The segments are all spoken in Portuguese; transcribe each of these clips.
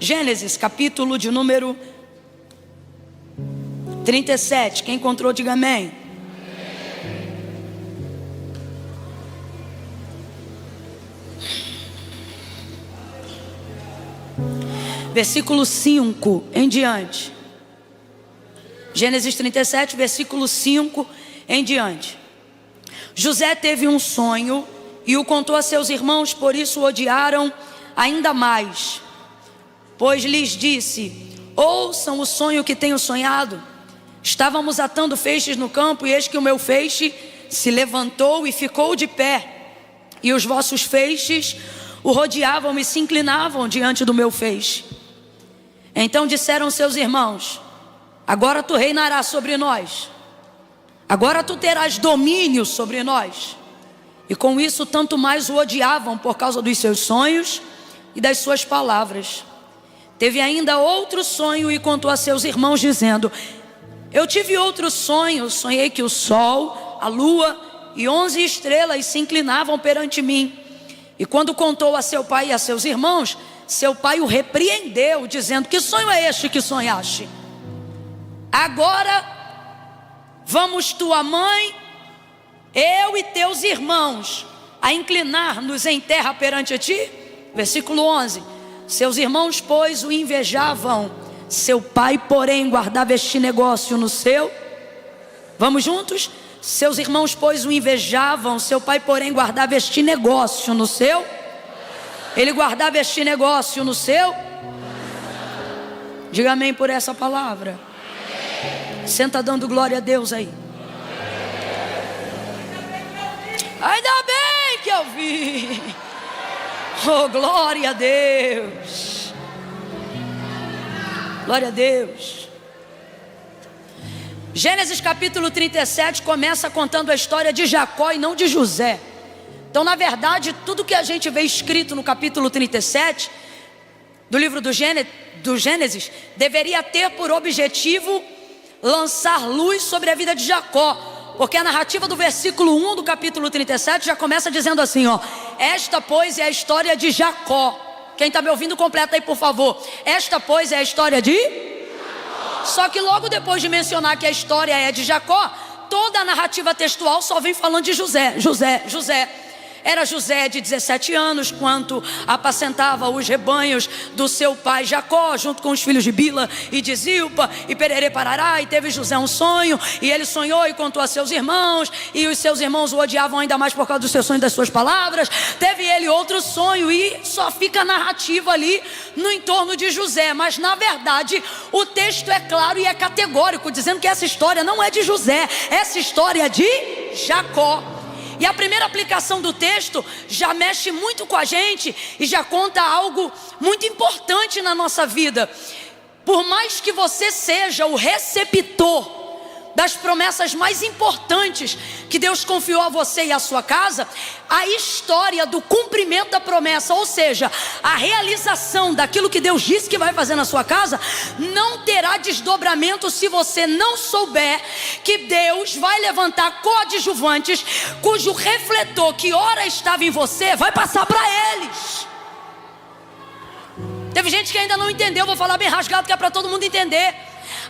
Gênesis, capítulo de número 37. Quem encontrou, diga amém. Versículo 5 em diante. Gênesis 37, versículo 5 em diante. José teve um sonho e o contou a seus irmãos, por isso o odiaram ainda mais. Pois lhes disse: ouçam o sonho que tenho sonhado. Estávamos atando feixes no campo, e eis que o meu feixe se levantou e ficou de pé, e os vossos feixes o rodeavam e se inclinavam diante do meu feixe. Então disseram seus irmãos: agora tu reinarás sobre nós, agora tu terás domínio sobre nós. E com isso tanto mais o odiavam por causa dos seus sonhos e das suas palavras. Teve ainda outro sonho e contou a seus irmãos dizendo: eu tive outro sonho, sonhei que o sol, a lua e 11 estrelas se inclinavam perante mim. E quando contou a seu pai e a seus irmãos, seu pai o repreendeu, dizendo: que sonho é este que sonhaste? Agora vamos tua mãe, eu e teus irmãos a inclinar-nos em terra perante ti. Versículo 11. Seus irmãos, pois, o invejavam, seu pai, porém, guardava este negócio no seu. Vamos juntos? Seus irmãos, pois, o invejavam, seu pai, porém, guardava este negócio no seu. Ele guardava este negócio no seu. Diga amém por essa palavra. Senta dando glória a Deus aí. Ainda bem que eu vi. Oh, glória a Deus. Glória a Deus. Gênesis capítulo 37 começa contando a história de Jacó e não de José. Então, na verdade, tudo que a gente vê escrito no capítulo 37 do livro do Gênesis deveria ter por objetivo lançar luz sobre a vida de Jacó. Porque a narrativa do versículo 1 do capítulo 37 já começa dizendo assim, ó: esta, pois, é a história de Jacó. Quem está me ouvindo, completa aí, por favor. Esta, pois, é a história de Jacó. Só que logo depois de mencionar que a história é de Jacó, toda a narrativa textual só vem falando de José. Era José de 17 anos, quando apacentava os rebanhos do seu pai Jacó, junto com os filhos de Bila e de Zilpa, e pererê parará. E teve José um sonho, e ele sonhou e contou a seus irmãos, e os seus irmãos o odiavam ainda mais por causa dos seus sonhos e das suas palavras. Teve ele outro sonho, e só fica a narrativa ali no entorno de José. Mas na verdade o texto é claro e é categórico, dizendo que essa história não é de José, essa história é de Jacó. E a primeira aplicação do texto já mexe muito com a gente e já conta algo muito importante na nossa vida. Por mais que você seja o receptor das promessas mais importantes que Deus confiou a você e a sua casa, a história do cumprimento da promessa, ou seja, a realização daquilo que Deus disse que vai fazer na sua casa, não terá desdobramento se você não souber que Deus vai levantar coadjuvantes cujo refletor que ora estava em você vai passar para eles. Teve gente que ainda não entendeu, vou falar bem rasgado que é para todo mundo entender.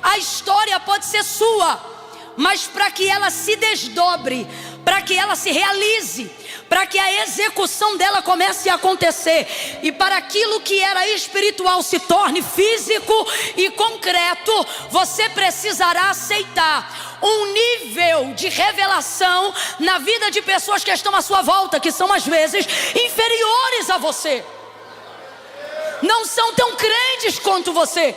A história pode ser sua, mas para que ela se desdobre, para que ela se realize, para que a execução dela comece a acontecer, e para aquilo que era espiritual se torne físico e concreto, você precisará aceitar um nível de revelação na vida de pessoas que estão à sua volta, que são às vezes inferiores a você, não são tão crentes quanto você,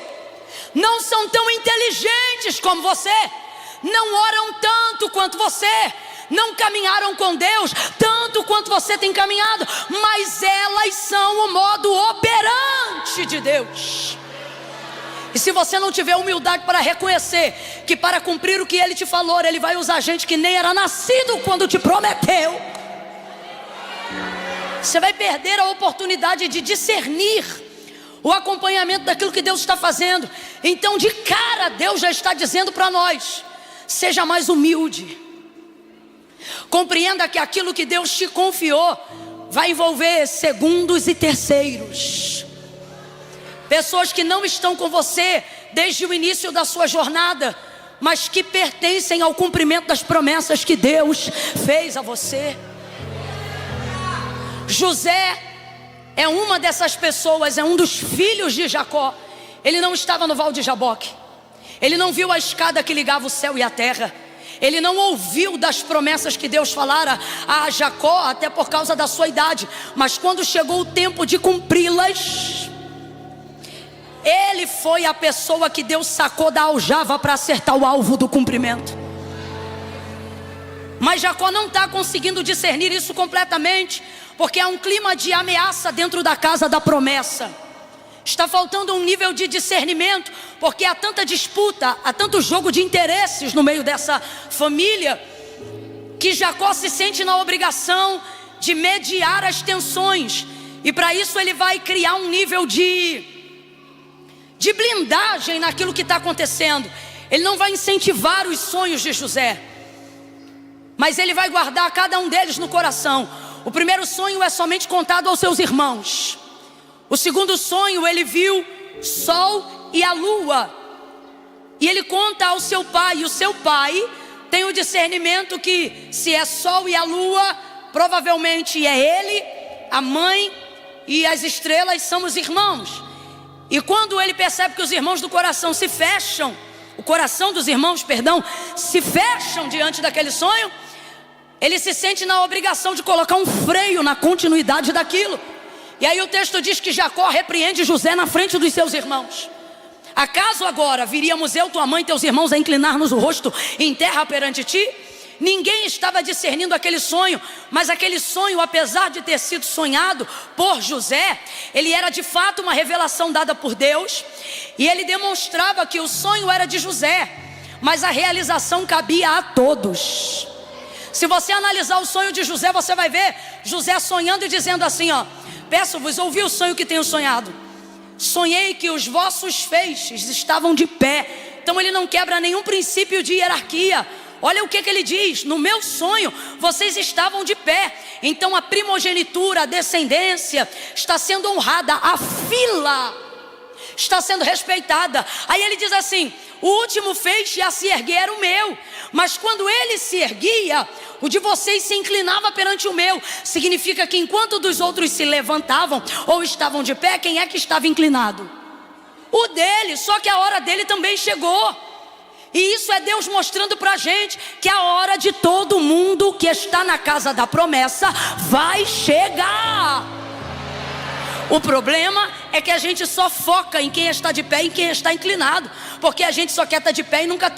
não são tão inteligentes como você, não oram tanto quanto você, não caminharam com Deus tanto quanto você tem caminhado, mas elas são o modo operante de Deus. E se você não tiver humildade para reconhecer que para cumprir o que Ele te falou, Ele vai usar gente que nem era nascido quando te prometeu, você vai perder a oportunidade de discernir o acompanhamento daquilo que Deus está fazendo. Então, de cara, Deus já está dizendo para nós: seja mais humilde. Compreenda que aquilo que Deus te confiou vai envolver segundos e terceiros. pessoas que não estão com você desde o início da sua jornada, mas que pertencem ao cumprimento das promessas que Deus fez a você. José é uma dessas pessoas, é um dos filhos de Jacó. Ele não estava no Val de Jaboque, ele não viu a escada que ligava o céu e a terra, ele não ouviu das promessas que Deus falara a Jacó, até por causa da sua idade. Mas quando chegou o tempo de cumpri-las, ele foi a pessoa que Deus sacou da aljava para acertar o alvo do cumprimento. Mas Jacó não está conseguindo discernir isso completamente, porque há um clima de ameaça dentro da casa da promessa. Está faltando um nível de discernimento, porque há tanta disputa, há tanto jogo de interesses no meio dessa família, que Jacó se sente na obrigação de mediar as tensões. E para isso ele vai criar um nível de blindagem naquilo que está acontecendo. Ele não vai incentivar os sonhos de José, mas ele vai guardar cada um deles no coração. O primeiro sonho é somente contado aos seus irmãos. O segundo sonho, ele viu sol e a lua, e ele conta ao seu pai. E o seu pai tem o discernimento que se é sol e a lua, provavelmente é ele, a mãe e as estrelas são os irmãos. E quando ele percebe que os irmãos do coração se fecham, o coração dos irmãos, se fecham diante daquele sonho, ele se sente na obrigação de colocar um freio na continuidade daquilo. E aí o texto diz que Jacó repreende José na frente dos seus irmãos. Acaso agora viríamos eu, tua mãe e teus irmãos a inclinar-nos o rosto em terra perante ti? Ninguém estava discernindo aquele sonho, mas aquele sonho, apesar de ter sido sonhado por José, ele era de fato uma revelação dada por Deus. E ele demonstrava que o sonho era de José, mas a realização cabia a todos. Se você analisar o sonho de José, você vai ver José sonhando e dizendo assim, peço-vos, ouvi o sonho que tenho sonhado. Sonhei que os vossos feixes estavam de pé. Então ele não quebra nenhum princípio de hierarquia. Olha o que ele diz: no meu sonho vocês estavam de pé. Então a primogenitura, a descendência está sendo honrada, a fila está sendo respeitada. Aí ele diz assim: o último feixe a se erguer era o meu, mas quando ele se erguia, o de vocês se inclinava perante o meu. Significa que enquanto dos outros se levantavam ou estavam de pé, quem é que estava inclinado? O dele, só que a hora dele também chegou. E isso é Deus mostrando pra gente que a hora de todo mundo que está na casa da promessa vai chegar. O problema é que a gente só foca em quem está de pé e em quem está inclinado, porque a gente só quer estar de pé e nunca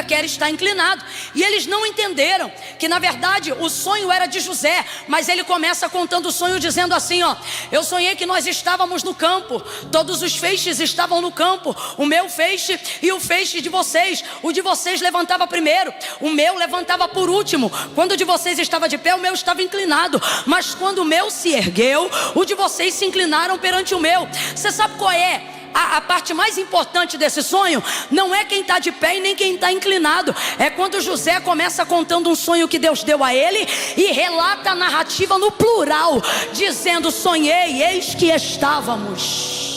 quer estar inclinado. E eles não entenderam que na verdade o sonho era de José, mas ele começa contando o sonho dizendo assim, eu sonhei que nós estávamos no campo, todos os feixes estavam no campo, o meu feixe e o feixe de vocês, o de vocês levantava primeiro, o meu levantava por último. Quando o de vocês estava de pé, o meu estava inclinado, mas quando o meu se ergueu, o de vocês se inclinaram perante o meu. Você sabe qual é a parte mais importante desse sonho? Não é quem está de pé e nem quem está inclinado. É quando José começa contando um sonho que Deus deu a ele e relata a narrativa no plural, dizendo: sonhei, eis que estávamos.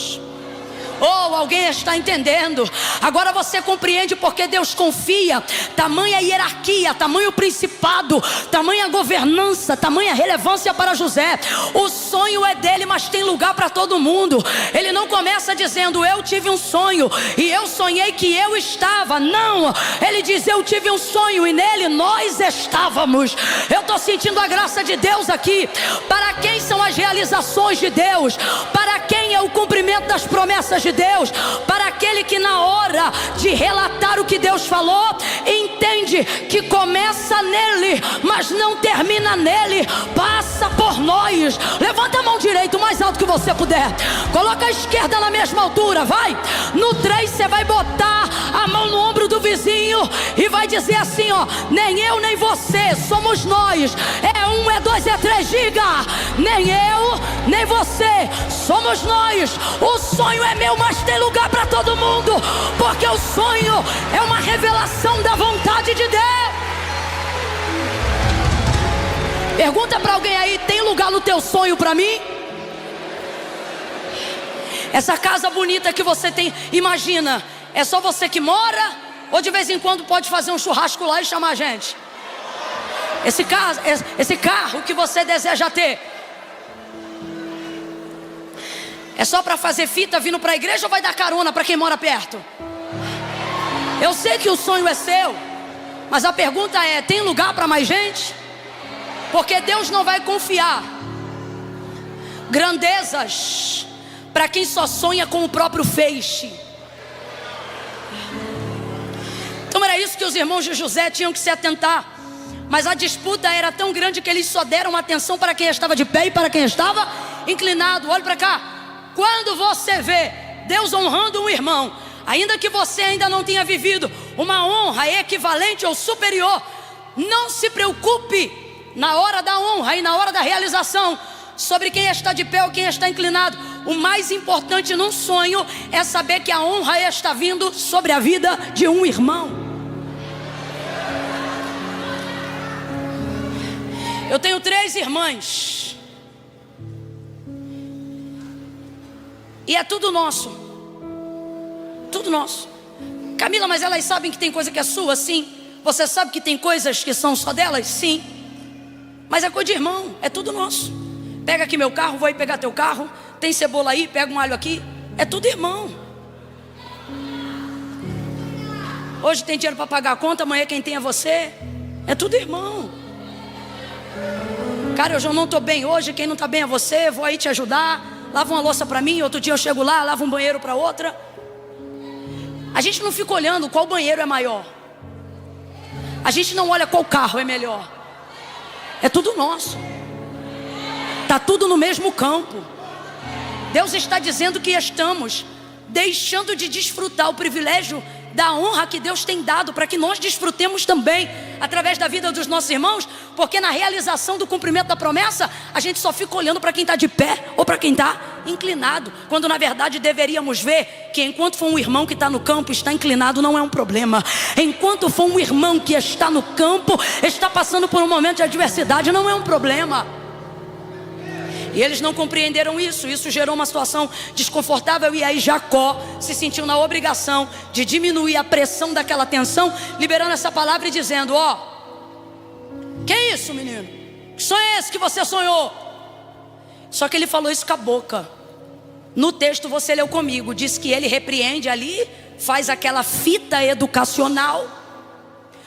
Oh, alguém está entendendo? Agora você compreende porque Deus confia tamanha hierarquia, tamanho principado, tamanha governança, tamanha relevância para José. O sonho é dele, mas tem lugar para todo mundo. Ele não começa dizendo: eu tive um sonho e eu sonhei que eu estava. Não, ele diz: eu tive um sonho e nele nós estávamos. Eu estou sentindo a graça de Deus aqui. Para quem são as realizações de Deus? Para quem é o cumprimento das promessas de Deus? Para aquele que na hora de relatar o que Deus falou, entende que começa nele, mas não termina nele, passa por nós. Levanta a mão direita o mais alto que você puder, coloca a esquerda na mesma altura, vai. No 3 você vai botar a mão no ombro do vizinho e vai dizer assim, nem eu nem você, somos nós. É 1, é 2, é 3, diga: nem eu nem você, somos nós. O sonho é meu, mas tem lugar para todo mundo, porque o sonho é uma revelação da vontade de Deus. Pergunta para alguém aí: tem lugar no teu sonho para mim? Essa casa bonita que você tem, imagina, é só você que mora? Ou de vez em quando pode fazer um churrasco lá e chamar a gente? Esse carro que você deseja ter, é só para fazer fita vindo para a igreja ou vai dar carona para quem mora perto? Eu sei que o sonho é seu, mas a pergunta é, tem lugar para mais gente? Porque Deus não vai confiar grandezas para quem só sonha com o próprio feixe. Então era isso que os irmãos de José tinham que se atentar. Mas a disputa era tão grande que eles só deram atenção para quem estava de pé e para quem estava inclinado. Olha para cá. Quando você vê Deus honrando um irmão, ainda que você ainda não tenha vivido uma honra equivalente ou superior, não se preocupe na hora da honra e na hora da realização sobre quem está de pé ou quem está inclinado. O mais importante num sonho é saber que a honra está vindo sobre a vida de um irmão. Eu tenho 3 irmãs e é tudo nosso. Tudo nosso. Camila, mas elas sabem que tem coisa que é sua? Sim. Você sabe que tem coisas que são só delas? Sim. Mas é coisa de irmão, é tudo nosso. Pega aqui meu carro, vou aí pegar teu carro. Tem cebola aí, pega um alho aqui. É tudo irmão. Hoje tem dinheiro para pagar a conta, amanhã quem tem é você. É tudo irmão. Cara, eu já não estou bem hoje, quem não está bem é você. Vou aí te ajudar. Lava uma louça para mim, outro dia eu chego lá, lavo um banheiro para outra. A gente não fica olhando qual banheiro é maior. A gente não olha qual carro é melhor. É tudo nosso. Está tudo no mesmo campo. Deus está dizendo que estamos deixando de desfrutar o privilégio da honra que Deus tem dado para que nós desfrutemos também através da vida dos nossos irmãos, porque na realização do cumprimento da promessa a gente só fica olhando para quem está de pé ou para quem está inclinado, quando na verdade deveríamos ver que enquanto for um irmão que está no campo, está inclinado, não é um problema. Enquanto for um irmão que está no campo, está passando por um momento de adversidade, não é um problema. E eles não compreenderam isso. Isso gerou uma situação desconfortável. E aí Jacó se sentiu na obrigação de diminuir a pressão daquela tensão, liberando essa palavra e dizendo: ó, que é isso, menino? Que sonho é esse que você sonhou? Só que ele falou isso com a boca. No texto você leu comigo, diz que ele repreende ali, faz aquela fita educacional,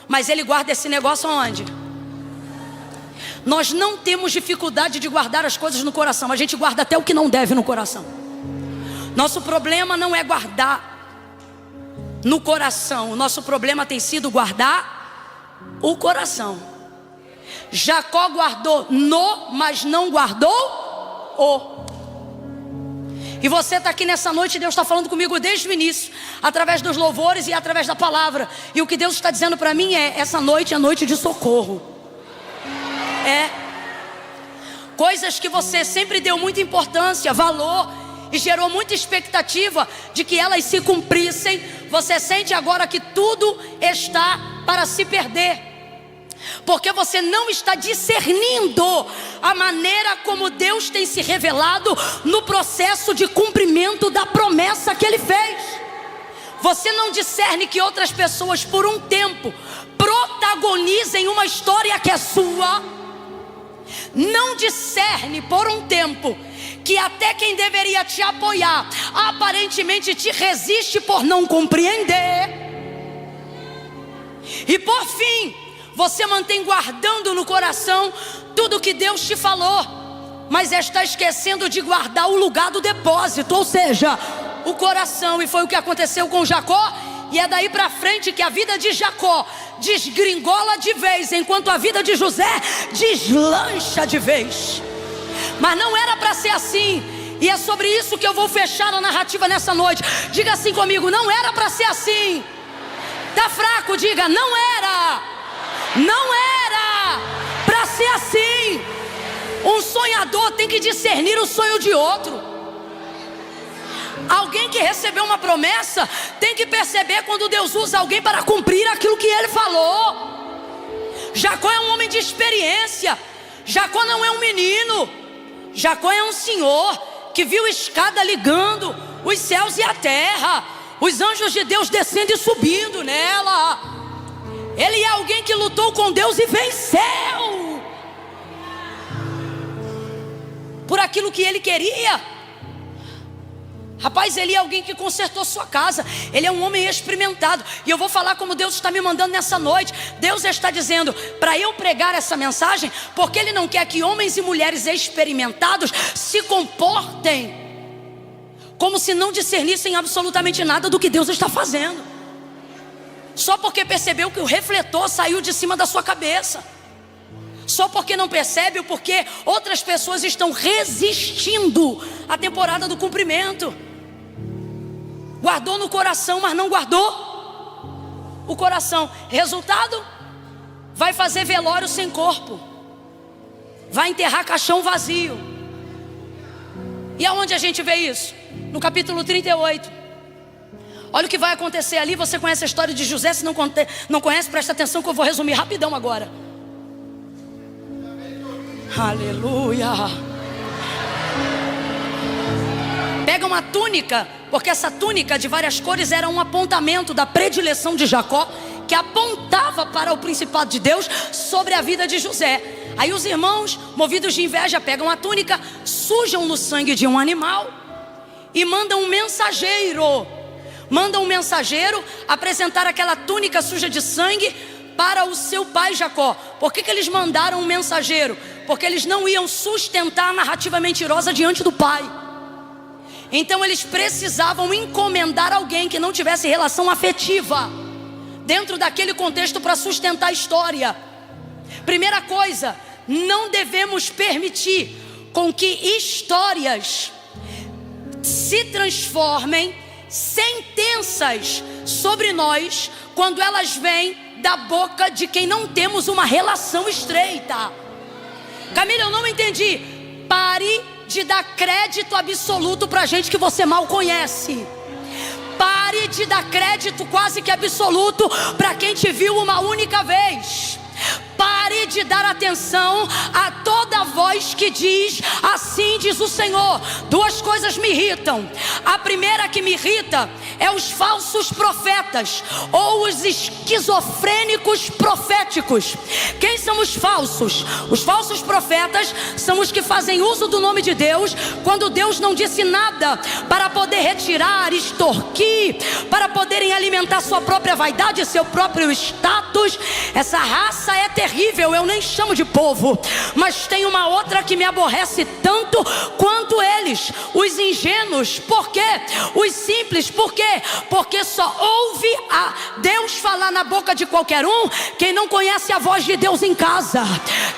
mas ele guarda esse negócio aonde? Nós não temos dificuldade de guardar as coisas no coração. A gente guarda até o que não deve no coração. Nosso problema não é guardar no coração. O nosso problema tem sido guardar o coração. Jacó guardou mas não guardou o. E você está aqui nessa noite, Deus está falando comigo desde o início, através dos louvores e através da palavra. E o que Deus está dizendo para mim é: essa noite é noite de socorro. Coisas que você sempre deu muita importância, valor e gerou muita expectativa de que elas se cumprissem, você sente agora que tudo está para se perder, porque você não está discernindo a maneira como Deus tem se revelado no processo de cumprimento da promessa que Ele fez. Você não discerne que outras pessoas por um tempo protagonizem uma história que é sua. Não discerne por um tempo que até quem deveria te apoiar aparentemente te resiste por não compreender. E por fim, você mantém guardando no coração tudo que Deus te falou, mas está esquecendo de guardar o lugar do depósito, ou seja, o coração. E foi o que aconteceu com Jacó. E é daí para frente que a vida de Jacó desgringola de vez, enquanto a vida de José deslancha de vez. Mas não era para ser assim. E é sobre isso que eu vou fechar a narrativa nessa noite. Diga assim comigo: não era para ser assim. Tá fraco? Diga: não era. Não era para ser assim. Um sonhador tem que discernir o sonho de outro. Alguém que recebeu uma promessa tem que perceber quando Deus usa alguém para cumprir aquilo que Ele falou. Jacó é um homem de experiência. Jacó não é um menino. Jacó é um senhor que viu escada ligando os céus e a terra, os anjos de Deus descendo e subindo nela. Ele é alguém que lutou com Deus e venceu por aquilo que ele queria. Rapaz, ele é alguém que consertou sua casa. Ele é um homem experimentado. E eu vou falar como Deus está me mandando nessa noite. Deus está dizendo para eu pregar essa mensagem, porque Ele não quer que homens e mulheres experimentados se comportem como se não discernissem absolutamente nada do que Deus está fazendo, só porque percebeu que o refletor saiu de cima da sua cabeça, só porque não percebe o porquê outras pessoas estão resistindo à temporada do cumprimento. Guardou no coração, mas não guardou o coração. Resultado, vai fazer velório sem corpo, vai enterrar caixão vazio. E aonde a gente vê isso? No capítulo 38. Olha o que vai acontecer ali. Você conhece a história de José? Se não conhece, presta atenção que eu vou resumir rapidão agora. Aleluia. Pega uma túnica, porque essa túnica de várias cores era um apontamento da predileção de Jacó, que apontava para o principado de Deus sobre a vida de José. Aí os irmãos, movidos de inveja, pegam a túnica, sujam no sangue de um animal e mandam um mensageiro apresentar aquela túnica suja de sangue para o seu pai Jacó. Por que eles mandaram um mensageiro? Porque eles não iam sustentar a narrativa mentirosa diante do pai. Então eles precisavam encomendar alguém que não tivesse relação afetiva dentro daquele contexto para sustentar a história. Primeira coisa, não devemos permitir com que histórias se transformem sentenças sobre nós quando elas vêm da boca de quem não temos uma relação estreita. Camila, eu não entendi. Pare de dar crédito absoluto para gente que você mal conhece. Pare de dar crédito quase que absoluto para quem te viu uma única vez. Pare de dar atenção a toda voz que diz: assim diz o Senhor. Duas coisas me irritam. A primeira que me irrita é os falsos profetas, ou os esquizofrênicos proféticos. Quem são os falsos? Os falsos profetas são os que fazem uso do nome de Deus quando Deus não disse nada, para poder retirar, extorquir, para poderem alimentar sua própria vaidade, seu próprio status. Essa raça é terrível, eu nem chamo de povo. Mas tem uma outra que me aborrece tanto quanto eles: os ingênuos. Por quê? Os simples. Por quê? Porque só ouve a Deus falar na boca de qualquer um quem não conhece a voz de Deus em casa.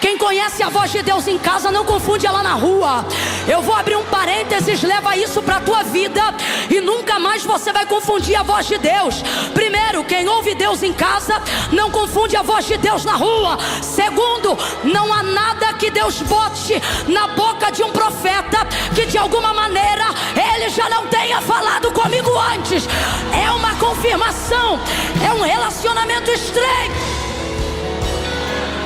Quem conhece a voz de Deus em casa não confunde ela na rua. Eu vou abrir um parênteses, leva isso para a tua vida e nunca mais você vai confundir a voz de Deus. Primeiro, quem ouve Deus em casa não confunde a voz de Deus na rua. Segundo, não há nada que Deus bote na boca de um profeta que de alguma maneira ele já não tenha falado comigo antes. É uma confirmação, é um relacionamento estreito.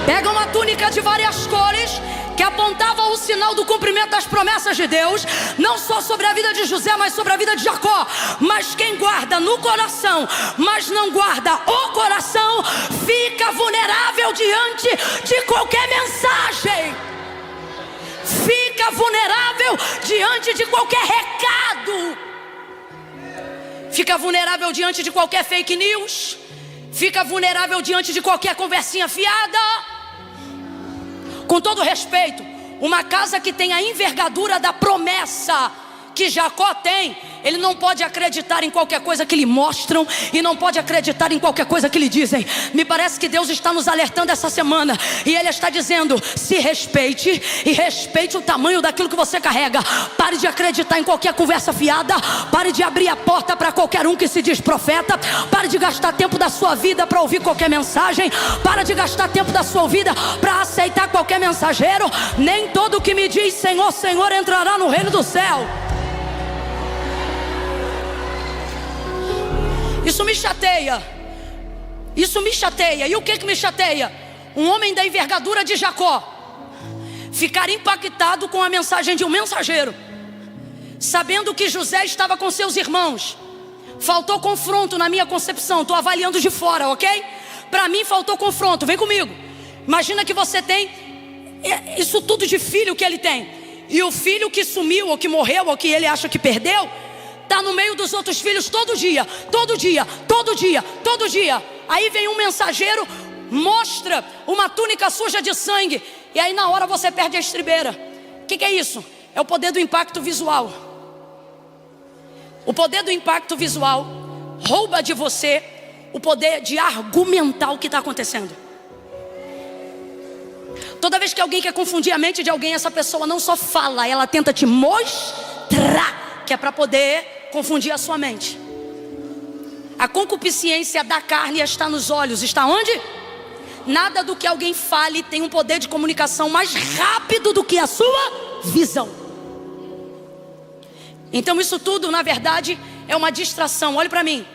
Pega uma túnica de várias cores que apontava o sinal do cumprimento das promessas de Deus, não só sobre a vida de José, mas sobre a vida de Jacó. Mas quem guarda no coração, mas não guarda o coração, fica vulnerável diante de qualquer mensagem. Fica vulnerável diante de qualquer recado. Fica vulnerável diante de qualquer fake news. Fica vulnerável diante de qualquer conversinha fiada. Com todo respeito, uma casa que tem a envergadura da promessa que Jacó tem, ele não pode acreditar em qualquer coisa que lhe mostram e não pode acreditar em qualquer coisa que lhe dizem. Me parece que Deus está nos alertando essa semana e Ele está dizendo: se respeite e respeite o tamanho daquilo que você carrega. Pare de acreditar em qualquer conversa fiada. Pare de abrir a porta para qualquer um que se diz profeta. Pare de gastar tempo da sua vida para ouvir qualquer mensagem. Pare de gastar tempo da sua vida para aceitar qualquer mensageiro. Nem todo que me diz Senhor, Senhor entrará no reino do céu. Isso me chateia. Isso me chateia. E o que me chateia? Um homem da envergadura de Jacó ficar impactado com a mensagem de um mensageiro, sabendo que José estava com seus irmãos. Faltou confronto na minha concepção, estou avaliando de fora, ok? Para mim faltou confronto, vem comigo. Imagina que você tem isso tudo de filho que ele tem, e o filho que sumiu, ou que morreu, ou que ele acha que perdeu, está no meio dos outros filhos todo dia, todo dia, todo dia, todo dia. Aí vem um mensageiro, mostra uma túnica suja de sangue, e aí na hora você perde a estribeira. O que é isso? É o poder do impacto visual. O poder do impacto visual rouba de você o poder de argumentar o que está acontecendo. Toda vez que alguém quer confundir a mente de alguém, essa pessoa não só fala, ela tenta te mostrar, que é para poder confundir a sua mente. A concupiscência da carne está nos olhos. Está onde? Nada do que alguém fale tem um poder de comunicação mais rápido do que a sua visão. Então isso tudo, na verdade, é uma distração. Olhe para mim.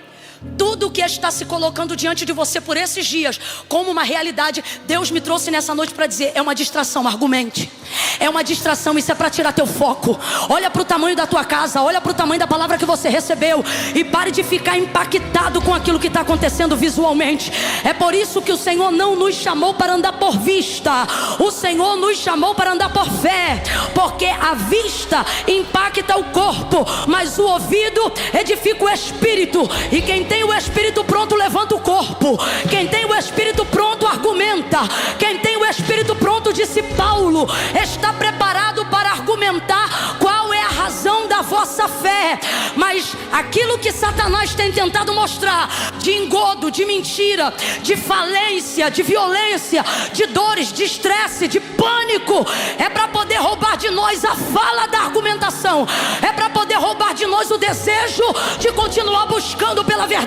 Tudo que está se colocando diante de você por esses dias como uma realidade, Deus me trouxe nessa noite para dizer: é uma distração, argumente. É uma distração, isso é para tirar teu foco. Olha para o tamanho da tua casa, olha para o tamanho da palavra que você recebeu, e pare de ficar impactado com aquilo que está acontecendo visualmente. É por isso que o Senhor não nos chamou para andar por vista. O Senhor nos chamou para andar por fé. Porque a vista impacta o corpo, mas o ouvido edifica o espírito. E quem tem o espírito pronto levanta o corpo. Quem tem o espírito pronto argumenta. Quem tem o espírito pronto, disse Paulo, está preparado para argumentar qual é a razão da vossa fé. Mas aquilo que Satanás tem tentado mostrar de engodo, de mentira, de falência, de violência, de dores, de estresse, de pânico, é para poder roubar de nós a fala da argumentação. É para poder roubar de nós o desejo de continuar buscando pela verdade.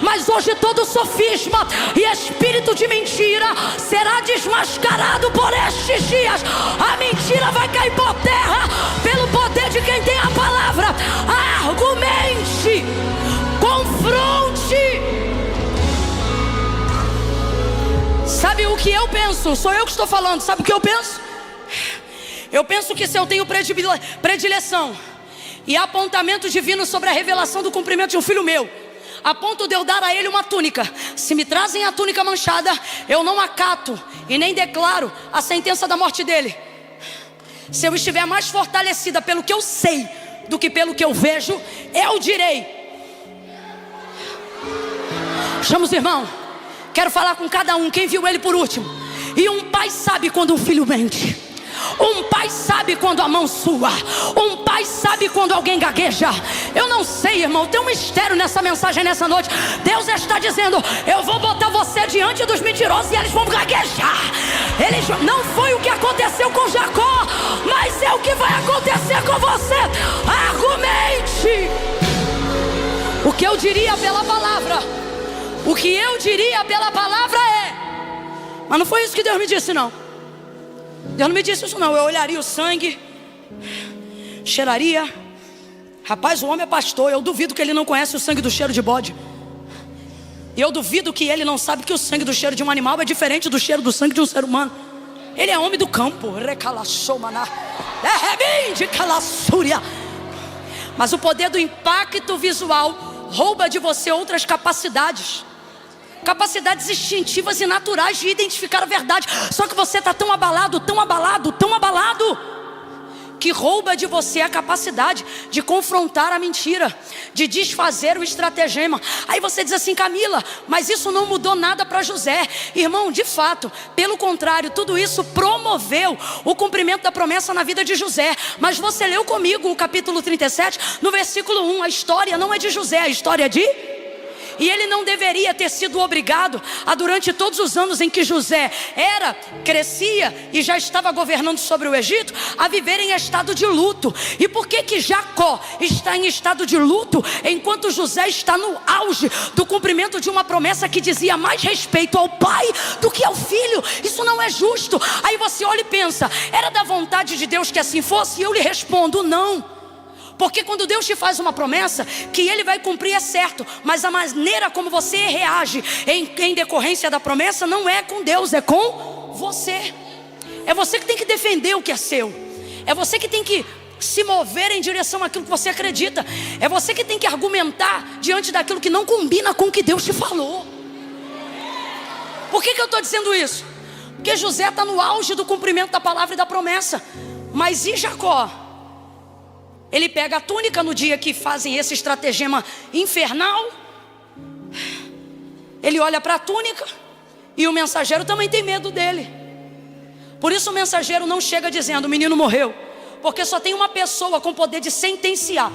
Mas hoje todo sofisma e espírito de mentira será desmascarado por estes dias. A mentira vai cair por terra pelo poder de quem tem a palavra. Argumente, confronte. Sabe o que eu penso? Sou eu que estou falando. Sabe o que eu penso? Eu penso que se eu tenho predileção e apontamento divino sobre a revelação do cumprimento de um filho meu, a ponto de eu dar a ele uma túnica, se me trazem a túnica manchada, eu não acato e nem declaro a sentença da morte dele. Se eu estiver mais fortalecida pelo que eu sei do que pelo que eu vejo, eu direi. Chama os irmãos. Quero falar com cada um, quem viu ele por último. E um pai sabe quando um filho mente. Um pai sabe quando a mão sua. Um pai sabe quando alguém gagueja. Eu não sei, irmão, tem um mistério nessa mensagem nessa noite. Deus está dizendo: eu vou botar você diante dos mentirosos e eles vão gaguejar. Não foi o que aconteceu com Jacó, mas é o que vai acontecer com você. Argumente. O que eu diria pela palavra, o que eu diria pela palavra é... Mas não foi isso que Deus me disse, não. Deus não me disse isso, não. Eu olharia o sangue, cheiraria. Rapaz, o homem é pastor. Eu duvido que ele não conhece o sangue do cheiro de bode. E eu duvido que ele não sabe que o sangue do cheiro de um animal é diferente do cheiro do sangue de um ser humano. Ele é homem do campo. Mas o poder do impacto visual rouba de você outras capacidades. Capacidades instintivas e naturais de identificar a verdade. Só que você está tão abalado, que rouba de você a capacidade de confrontar a mentira, de desfazer o estratagema. Aí você diz assim: Camila, mas isso não mudou nada para José. Irmão, de fato, pelo contrário, tudo isso promoveu o cumprimento da promessa na vida de José. Mas você leu comigo o capítulo 37, no versículo 1. A história não é de José, a história é de... E ele não deveria ter sido obrigado a, durante todos os anos em que José crescia e já estava governando sobre o Egito, a viver em estado de luto. E por que Jacó está em estado de luto, enquanto José está no auge do cumprimento de uma promessa que dizia mais respeito ao pai do que ao filho? Isso não é justo. Aí você olha e pensa: era da vontade de Deus que assim fosse? E eu lhe respondo: não. Porque quando Deus te faz uma promessa, que Ele vai cumprir é certo, mas a maneira como você reage em decorrência da promessa não é com Deus, é com você. É você que tem que defender o que é seu. É você que tem que se mover em direção àquilo que você acredita. É você que tem que argumentar diante daquilo que não combina com o que Deus te falou. Por que eu estou dizendo isso? Porque José está no auge do cumprimento da palavra e da promessa. Mas e Jacó? Ele pega a túnica no dia que fazem esse estratagema infernal. Ele olha para a túnica e o mensageiro também tem medo dele. Por isso o mensageiro não chega dizendo: o menino morreu. Porque só tem uma pessoa com poder de sentenciar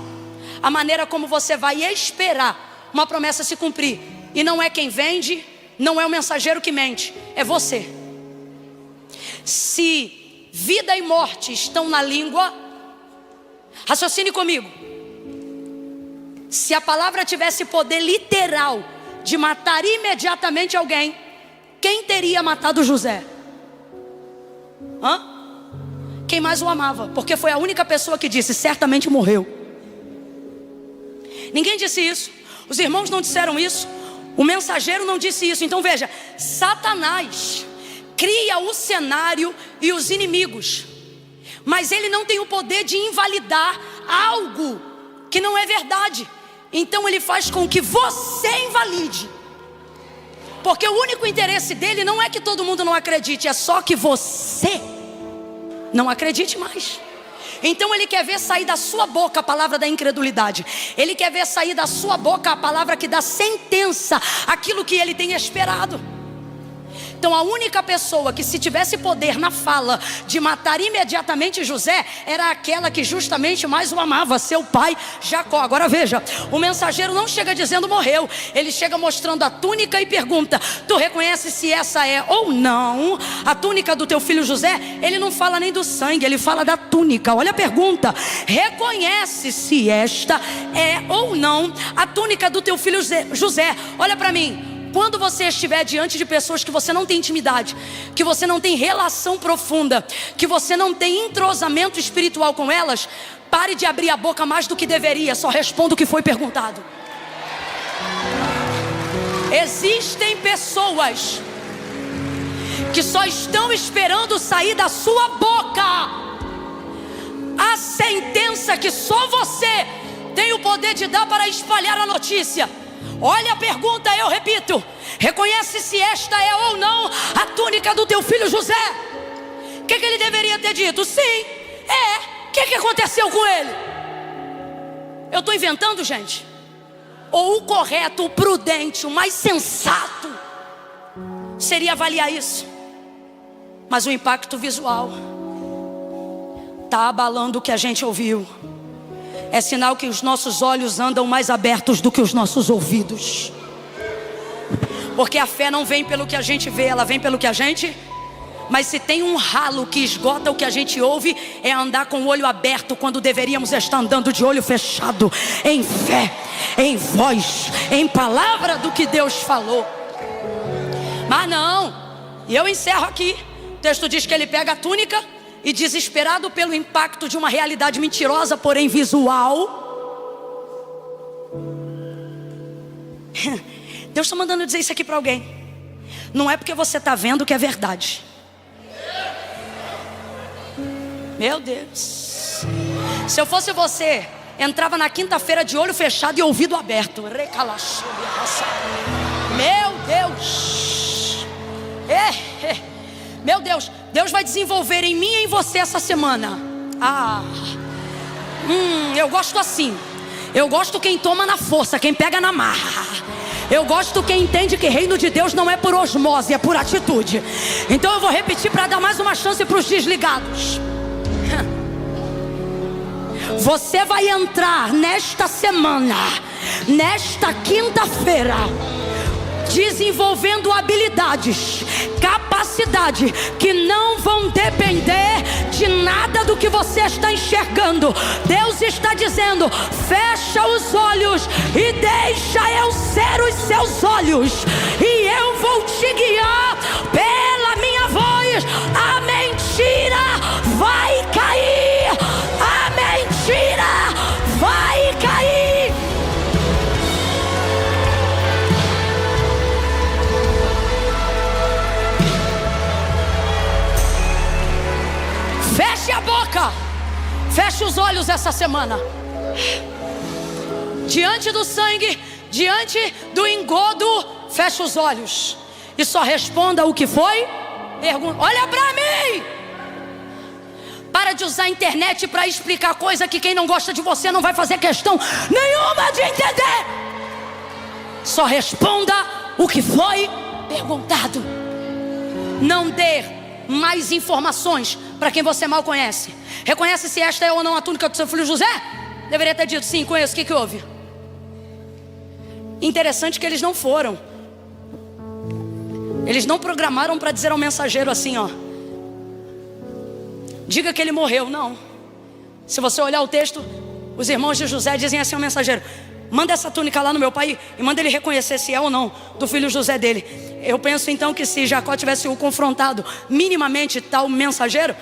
a maneira como você vai esperar uma promessa se cumprir. E não é quem vende, não é o mensageiro que mente, é você. Se vida e morte estão na língua, raciocine comigo. Se a palavra tivesse poder literal de matar imediatamente alguém, quem teria matado José? Quem mais o amava, porque foi a única pessoa que disse: certamente morreu. Ninguém disse isso, os irmãos não disseram isso, o mensageiro não disse isso. Então veja, Satanás cria o cenário e os inimigos, mas ele não tem o poder de invalidar algo que não é verdade. Então ele faz com que você invalide, porque o único interesse dele não é que todo mundo não acredite, é só que você não acredite mais. Então ele quer ver sair da sua boca a palavra da incredulidade. Ele quer ver sair da sua boca a palavra que dá sentença àquilo que ele tem esperado. Então a única pessoa que, se tivesse poder na fala de matar imediatamente José, era aquela que justamente mais o amava, seu pai Jacó. Agora veja, o mensageiro não chega dizendo morreu, ele chega mostrando a túnica e pergunta: tu reconheces se essa é ou não a túnica do teu filho José? Ele não fala nem do sangue, ele fala da túnica. Olha a pergunta: reconhece se esta é ou não a túnica do teu filho José? Olha para mim. Quando você estiver diante de pessoas que você não tem intimidade, que você não tem relação profunda, que você não tem entrosamento espiritual com elas, pare de abrir a boca mais do que deveria, só responda o que foi perguntado. Existem pessoas que só estão esperando sair da sua boca a sentença que só você tem o poder de dar para espalhar a notícia. Olha a pergunta, eu repito: reconhece se esta é ou não a túnica do teu filho José? O que ele deveria ter dito? Sim, é. O que aconteceu com ele? Eu estou inventando, gente? Ou o correto, o prudente, o mais sensato seria avaliar isso. Mas o impacto visual está abalando o que a gente ouviu. É sinal que os nossos olhos andam mais abertos do que os nossos ouvidos. Porque a fé não vem pelo que a gente vê, ela vem pelo que a gente... Mas se tem um ralo que esgota o que a gente ouve, é andar com o olho aberto, quando deveríamos estar andando de olho fechado, em fé, em voz, em palavra do que Deus falou. Mas não, e eu encerro aqui. O texto diz que ele pega a túnica e, desesperado pelo impacto de uma realidade mentirosa, porém visual, Deus está mandando dizer isso aqui para alguém. Não é porque você está vendo que é verdade. Meu Deus, se eu fosse você, entrava na quinta-feira de olho fechado e ouvido aberto. Meu Deus, meu Deus, Deus vai desenvolver em mim e em você essa semana. Eu gosto assim. Eu gosto quem toma na força, quem pega na marra. Eu gosto quem entende que reino de Deus não é por osmose, é por atitude. Então eu vou repetir para dar mais uma chance para os desligados. Você vai entrar nesta semana, nesta quinta-feira, desenvolvendo habilidades, capacidade que não vão depender de nada do que você está enxergando. Deus está dizendo: fecha os olhos e deixa eu ser os seus olhos, e eu vou te guiar pela minha voz. A mentira vai cair, a mentira vai cair. Feche a boca, feche os olhos essa semana. Diante do sangue, diante do engodo, feche os olhos e só responda o que foi. Olha para mim. Para de usar a internet para explicar coisa que quem não gosta de você não vai fazer questão nenhuma de entender. Só responda o que foi perguntado. Não dê mais informações para quem você mal conhece. Reconhece se esta é ou não a túnica do seu filho José? Deveria ter dito sim, conheço. O que houve? Interessante que eles não foram. Eles não programaram para dizer ao mensageiro assim, ó, diga que ele morreu. Não. Se você olhar o texto, os irmãos de José dizem assim ao mensageiro: manda essa túnica lá no meu pai e manda ele reconhecer se é ou não do filho José dele. Eu penso então que se Jacó tivesse o confrontado minimamente tal mensageiro,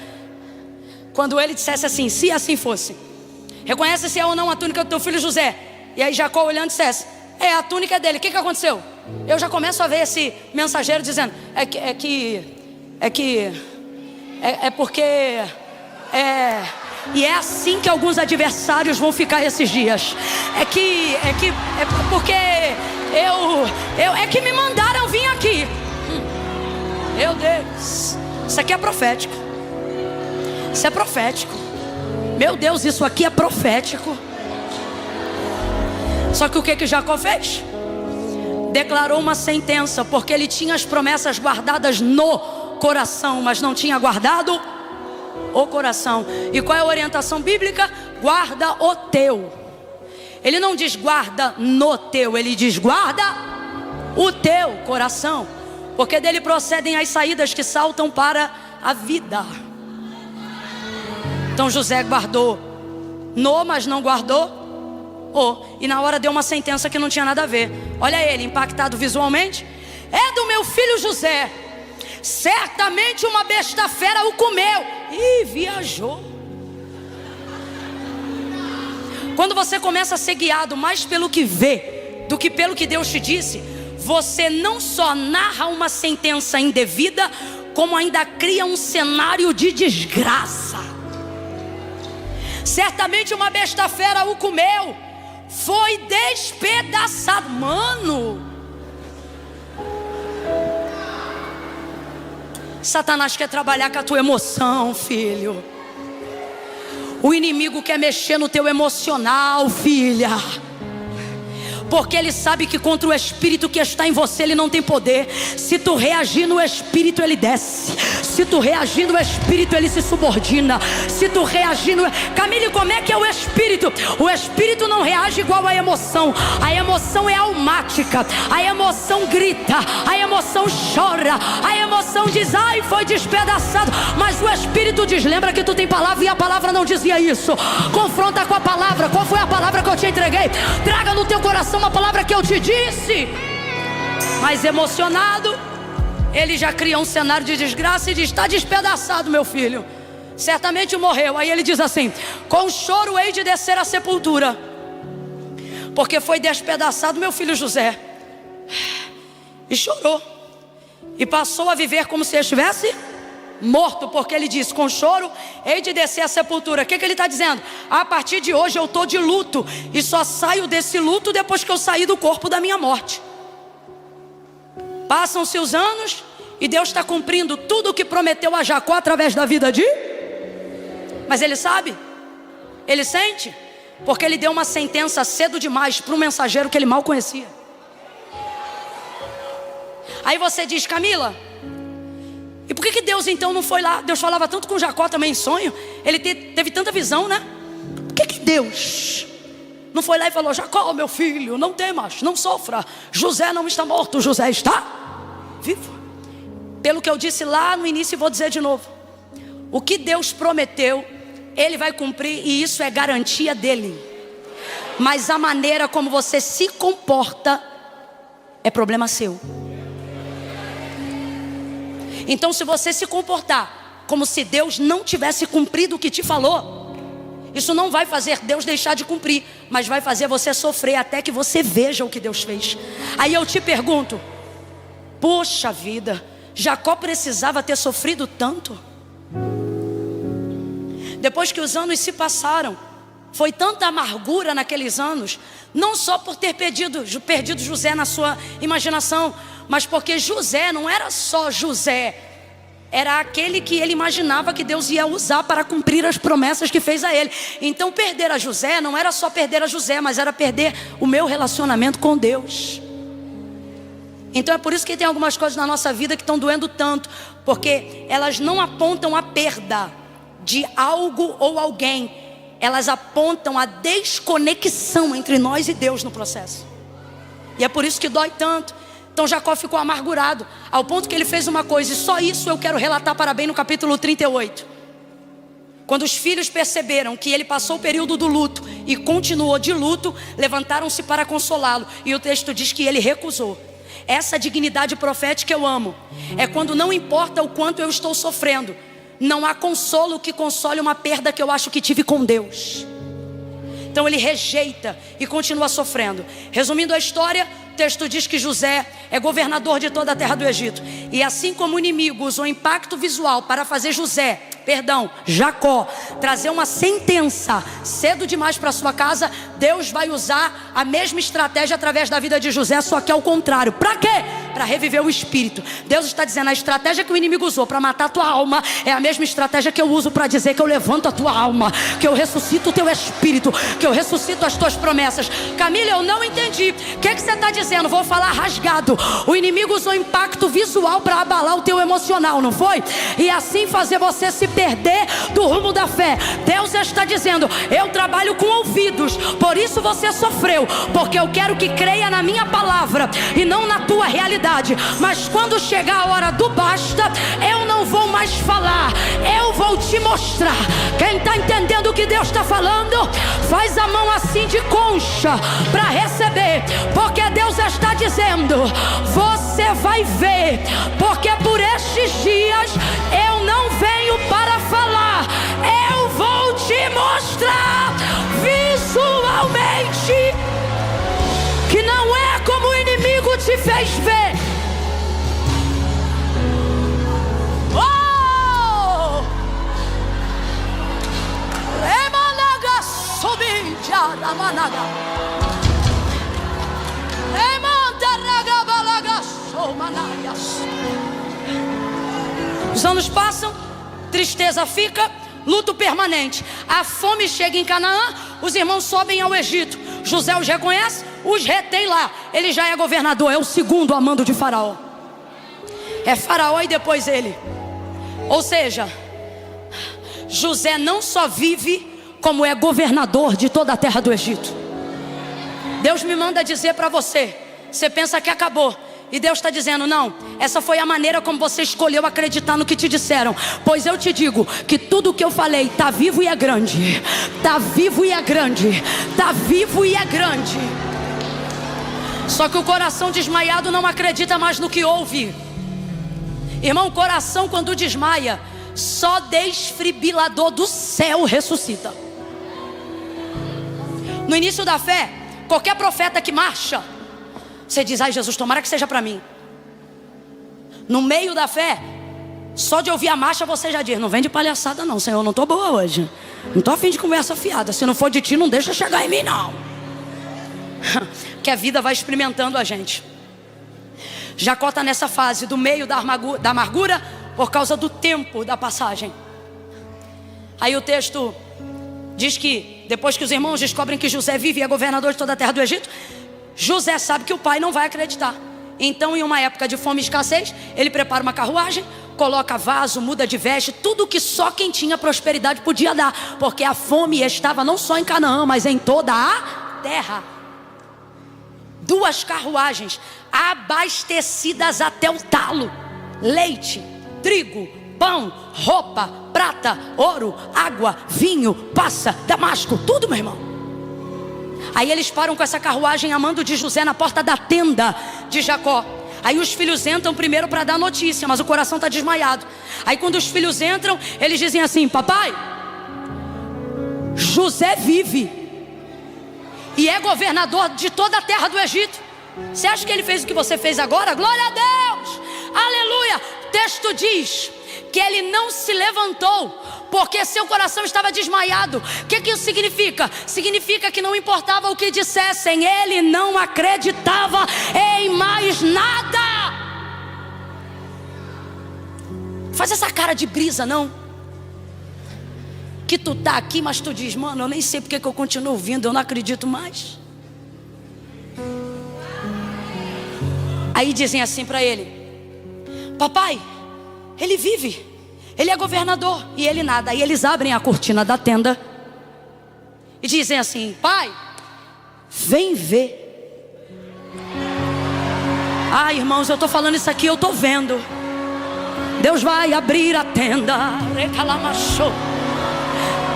quando ele dissesse assim, se assim fosse, reconhece se é ou não a túnica do teu filho José. E aí Jacó olhando dissesse, é, a túnica dele. O que aconteceu? Eu já começo a ver esse mensageiro dizendo, e é assim que alguns adversários vão ficar esses dias. É porque é que me mandaram vir aqui. Meu Deus, isso aqui é profético. Isso é profético. Meu Deus, isso aqui é profético. Só que o que Jacó fez? Declarou uma sentença, porque ele tinha as promessas guardadas no coração, mas não tinha guardado o coração. E qual é a orientação bíblica? Guarda o teu. Ele não diz guarda no teu, ele diz guarda o teu coração, porque dele procedem as saídas que saltam para a vida. Então José guardou no, mas não guardou o, e na hora deu uma sentença que não tinha nada a ver. Olha ele, impactado visualmente. É do meu filho José, certamente uma besta fera o comeu. Ih, viajou. Quando você começa a ser guiado mais pelo que vê do que pelo que Deus te disse, você não só narra uma sentença indevida, como ainda cria um cenário de desgraça. Certamente uma besta fera o comeu, foi despedaçado. Mano, Satanás quer trabalhar com a tua emoção, filho. O inimigo quer mexer no teu emocional, filha, porque ele sabe que contra o espírito que está em você ele não tem poder. Se tu reagir no espírito, ele desce. Se tu reagir no espírito, ele se subordina. Se tu reagir no... Camille, como é que é o espírito? O espírito não reage igual à emoção. A emoção é almática. A emoção grita, a emoção chora, a emoção diz, ai, foi despedaçado. Mas o espírito diz, lembra que tu tem palavra e a palavra não dizia isso. Confronta com a palavra. Qual foi a palavra que eu te entreguei? Traga no teu coração uma palavra que eu te disse. Mas emocionado, ele já cria um cenário de desgraça e diz, está despedaçado meu filho, certamente morreu. Aí ele diz assim, com choro hei de descer à sepultura, porque foi despedaçado meu filho José. E chorou, e passou a viver como se estivesse morto, porque ele diz, com choro hei de descer à sepultura. O que ele está dizendo? A partir de hoje eu estou de luto, e só saio desse luto depois que eu sair do corpo da minha morte. Passam-se os anos e Deus está cumprindo tudo o que prometeu a Jacó através da vida de... Mas ele sabe, ele sente, porque ele deu uma sentença cedo demais para um mensageiro que ele mal conhecia. Aí você diz, Camila, e por que Deus então não foi lá? Deus falava tanto com Jacó também em sonho, ele teve tanta visão, né? Por que Deus não foi lá e falou, Jacó, meu filho, não temas, não sofra, José não está morto, José está vivo? Pelo que eu disse lá no início e vou dizer de novo, o que Deus prometeu, Ele vai cumprir, e isso é garantia dele. Mas a maneira como você se comporta é problema seu. Então se você se comportar como se Deus não tivesse cumprido o que te falou, isso não vai fazer Deus deixar de cumprir, mas vai fazer você sofrer até que você veja o que Deus fez. Aí eu te pergunto, poxa vida, Jacó precisava ter sofrido tanto? Depois que os anos se passaram, foi tanta amargura naqueles anos, não só por ter perdido José na sua imaginação, mas porque José não era só José, era aquele que ele imaginava que Deus ia usar para cumprir as promessas que fez a ele. Então perder a José não era só perder a José, mas era perder o meu relacionamento com Deus. Então é por isso que tem algumas coisas na nossa vida que estão doendo tanto, porque elas não apontam a perda de algo ou alguém, elas apontam a desconexão entre nós e Deus no processo. E é por isso que dói tanto. Então Jacó ficou amargurado, ao ponto que ele fez uma coisa, e só isso eu quero relatar para bem no capítulo 38. Quando os filhos perceberam que ele passou o período do luto e continuou de luto, levantaram-se para consolá-lo, e o texto diz que ele recusou. Essa dignidade profética eu amo. É quando não importa o quanto eu estou sofrendo, não há consolo que console uma perda que eu acho que tive com Deus. Então ele rejeita e continua sofrendo. Resumindo a história, o texto diz que José é governador de toda a terra do Egito. E assim como o inimigo usou impacto visual para fazer Jacó, trazer uma sentença cedo demais para sua casa, Deus vai usar a mesma estratégia através da vida de José, só que ao contrário. Para quê? Para reviver o espírito. Deus está dizendo, a estratégia que o inimigo usou para matar a tua alma é a mesma estratégia que eu uso para dizer que eu levanto a tua alma, que eu ressuscito o teu espírito, que eu ressuscito as tuas promessas. Camila, eu não entendi. O que você está dizendo? Vou falar rasgado. O inimigo usou impacto visual para abalar o teu emocional, não foi? E assim fazer você se perder do rumo da fé. Deus está dizendo, eu trabalho com ouvidos, por isso você sofreu, porque eu quero que creia na minha palavra e não na tua realidade. Mas quando chegar a hora do basta, eu não vou mais falar, eu vou te mostrar. Quem está entendendo o que Deus está falando, faz a mão assim de concha para receber, porque Deus está dizendo, você vai ver, porque por estes dias eu não venho para falar, eu vou te mostrar visualmente que não é como o inimigo te fez ver. Oh! Emanaga subinja da managa. Emantaraga balaga somanaias. Os anos passam, tristeza fica, luto permanente. A fome chega em Canaã, os irmãos sobem ao Egito. José os reconhece, os retém lá. Ele já é governador, é o segundo a mando de Faraó. É Faraó e depois ele. Ou seja, José não só vive, como é governador de toda a terra do Egito. Deus me manda dizer para você, você pensa que acabou, e Deus está dizendo, não, essa foi a maneira como você escolheu acreditar no que te disseram. Pois eu te digo que tudo o que eu falei está vivo e é grande. Está vivo e é grande. Está vivo e é grande. Só que o coração desmaiado não acredita mais no que ouve. Irmão, o coração quando desmaia, só desfibrilador do céu ressuscita. No início da fé, qualquer profeta que marcha, você diz, ai Jesus, tomara que seja para mim. No meio da fé, só de ouvir a marcha você já diz, não vem de palhaçada não, Senhor, não estou boa hoje. Não estou a fim de conversa fiada. Se não for de ti, não deixa chegar em mim não. Que a vida vai experimentando a gente. Jacó está nessa fase do meio da amargura por causa do tempo da passagem. Aí o texto diz que depois que os irmãos descobrem que José vive e é governador de toda a terra do Egito, José sabe que o pai não vai acreditar. Então, em uma época de fome e escassez, ele prepara uma carruagem, coloca vaso, muda de veste, tudo que só quem tinha prosperidade podia dar, porque a fome estava não só em Canaã, mas em toda a terra. 2 carruagens abastecidas até o talo, leite, trigo, pão, roupa, prata, ouro, água, vinho, passa, damasco, tudo, meu irmão. Aí eles param com essa carruagem a mando de José na porta da tenda de Jacó. Aí os filhos entram primeiro para dar notícia, mas o coração está desmaiado. Aí quando os filhos entram, eles dizem assim, papai, José vive e é governador de toda a terra do Egito. Você acha que ele fez o que você fez agora? Glória a Deus, aleluia. O texto diz que ele não se levantou porque seu coração estava desmaiado. O que isso significa? Significa que não importava o que dissessem, ele não acreditava em mais nada. Faz essa cara de brisa, não. Que tu tá aqui, mas tu diz, mano, eu nem sei porque que eu continuo ouvindo, eu não acredito mais. Aí dizem assim para ele: papai, ele vive, ele é governador e ele nada. Aí eles abrem a cortina da tenda e dizem assim: pai, vem ver. Ah, irmãos, eu estou falando isso aqui, eu estou vendo. Deus vai abrir a tenda.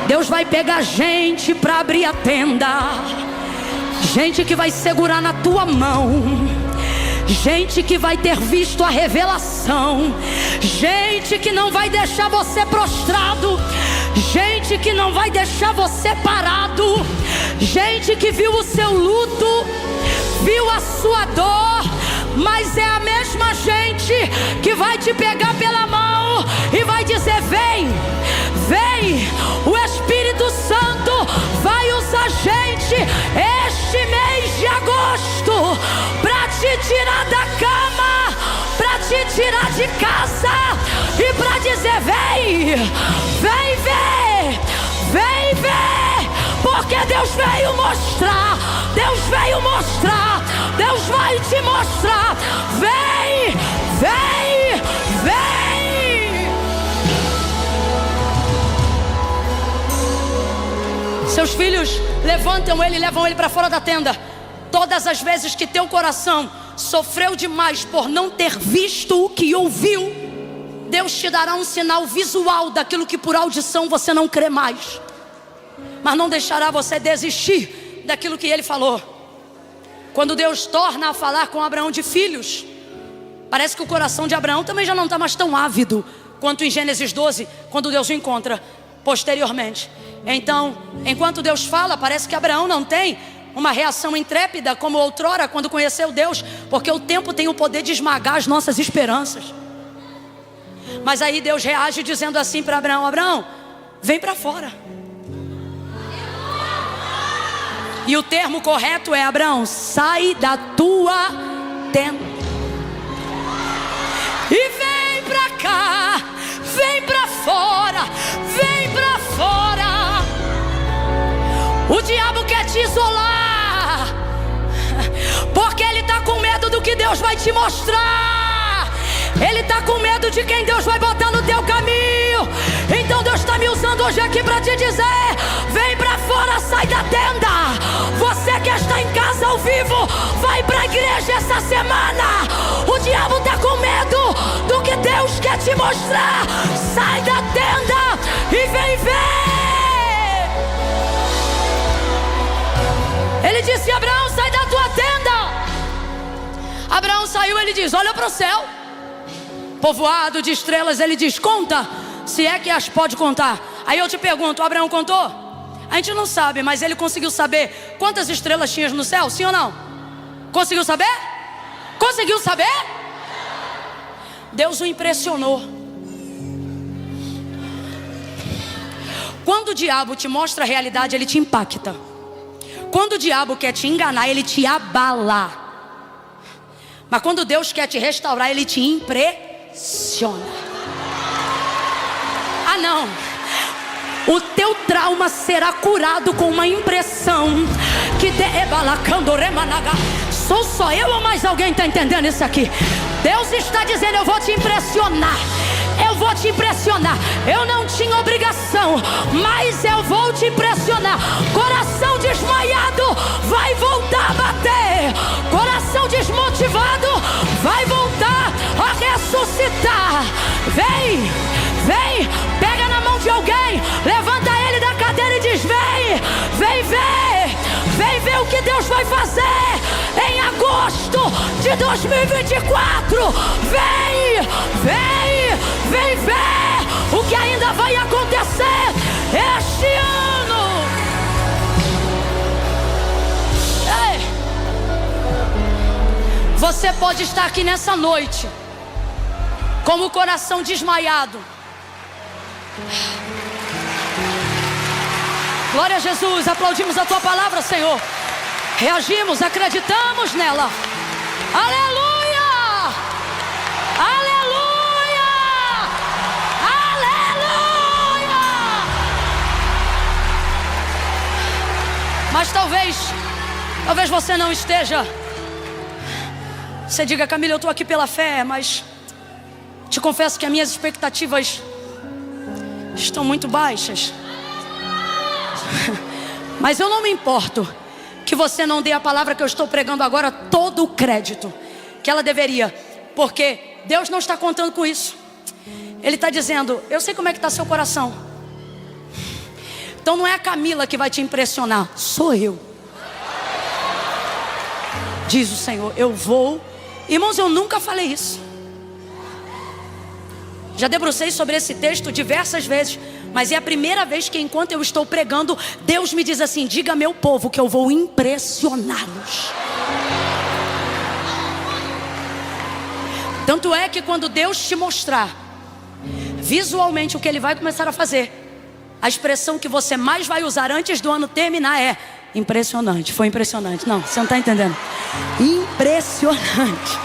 Deus vai pegar gente para abrir a tenda. Gente que vai segurar na tua mão. Gente que vai ter visto a revelação. Gente que não vai deixar você prostrado. Gente que não vai deixar você parado. Gente que viu o seu luto, viu a sua dor, mas é a mesma gente que vai te pegar pela mão e vai dizer: vem, vem. O Espírito Santo vai usar gente este mês de agosto para te tirar da cama, para te tirar de casa e para dizer: vem, vem ver, vem ver, porque Deus veio mostrar, Deus veio mostrar, Deus vai te mostrar. Vem, vem, vem. Seus filhos levantam ele e levam ele para fora da tenda. Todas as vezes que teu coração sofreu demais por não ter visto o que ouviu, Deus te dará um sinal visual daquilo que por audição você não crê mais, mas não deixará você desistir daquilo que ele falou. Quando Deus torna a falar com Abraão de filhos, parece que o coração de Abraão também já não está mais tão ávido quanto em Gênesis 12, quando Deus o encontra posteriormente. Então, enquanto Deus fala, parece que Abraão não tem uma reação intrépida como outrora quando conheceu Deus, porque o tempo tem o poder de esmagar as nossas esperanças. Mas aí Deus reage dizendo assim para Abraão: Abraão, vem para fora. E o termo correto é: Abraão, sai da tua tenda e vem pra cá, vem pra fora, vem pra fora. O diabo quer te isolar, porque ele está com medo do que Deus vai te mostrar. Ele está com medo de quem Deus vai botar no teu caminho. Então Deus está me usando hoje aqui para te dizer: vem para fora, sai da tenda. Você que está em casa ao vivo, vai para a igreja essa semana. O diabo está com medo do que Deus quer te mostrar. Sai da tenda e vem ver. Ele disse: Abraão, sai da tua tenda. Abraão saiu, ele diz: olha para o céu, povoado de estrelas. Ele diz: conta, se é que as pode contar. Aí eu te pergunto: Abraão contou? A gente não sabe, mas ele conseguiu saber quantas estrelas tinha no céu, sim ou não? Conseguiu saber? Conseguiu saber? Deus o impressionou. Quando o diabo te mostra a realidade, ele te impacta. Quando o diabo quer te enganar, ele te abala. Mas quando Deus quer te restaurar, ele te impressiona. Ah, não. O teu trauma será curado com uma impressão que sou só eu ou mais alguém está entendendo isso aqui? Deus está dizendo: eu vou te impressionar. Eu vou te impressionar. Eu não tinha obrigação, mas eu vou te impressionar. Coração desmaiado vai voltar a bater. Coração desmotivado vai voltar a ressuscitar. Vem, vem, pega na mão de alguém, levanta ele da cadeira e diz: vem, vem ver, vem ver o que Deus vai fazer em agosto de 2024. Vem, vem, vem ver o que ainda vai acontecer este ano. Ei. Você pode estar aqui nessa noite com o coração desmaiado, Glória a Jesus, aplaudimos a tua palavra, Senhor. Reagimos, acreditamos nela. Aleluia! Aleluia! Aleluia! Mas talvez você não esteja. Você diga: Camila, eu estou aqui pela fé, mas te confesso que as minhas expectativas estão muito baixas. Mas eu não me importo que você não dê a palavra que eu estou pregando agora todo o crédito que ela deveria, porque Deus não está contando com isso. Ele está dizendo: eu sei como é que está seu coração. Então não é a Camila que vai te impressionar, sou eu. Diz o Senhor: eu vou. Irmãos, eu nunca falei isso. Já debrucei sobre esse texto diversas vezes, mas é a primeira vez que, enquanto eu estou pregando, Deus me diz assim: diga, meu povo, que eu vou impressioná-los. Tanto é que quando Deus te mostrar visualmente o que Ele vai começar a fazer, a expressão que você mais vai usar antes do ano terminar é: impressionante, foi impressionante. Não, você não está entendendo. Impressionante.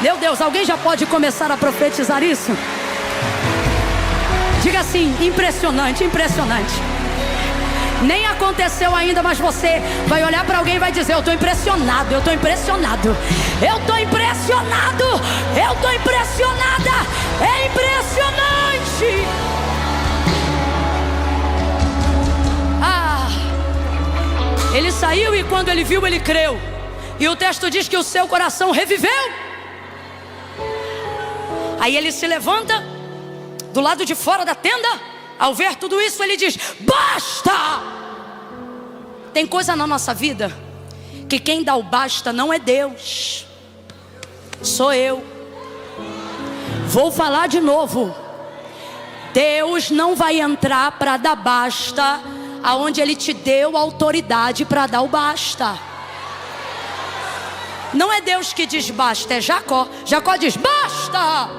Meu Deus, alguém já pode começar a profetizar isso? Diga assim: impressionante, impressionante. Nem aconteceu ainda, mas você vai olhar para alguém e vai dizer: eu estou impressionado, eu estou impressionado, eu estou impressionado, eu estou impressionada. É impressionante. Ele saiu e quando ele viu, ele creu. E o texto diz que o seu coração reviveu. Aí ele se levanta do lado de fora da tenda. Ao ver tudo isso, ele diz: basta! Tem coisa na nossa vida que quem dá o basta não é Deus, sou eu. Vou falar de novo. Deus não vai entrar para dar basta aonde Ele te deu autoridade para dar o basta. Não é Deus que diz basta, é Jacó. Jacó diz: basta!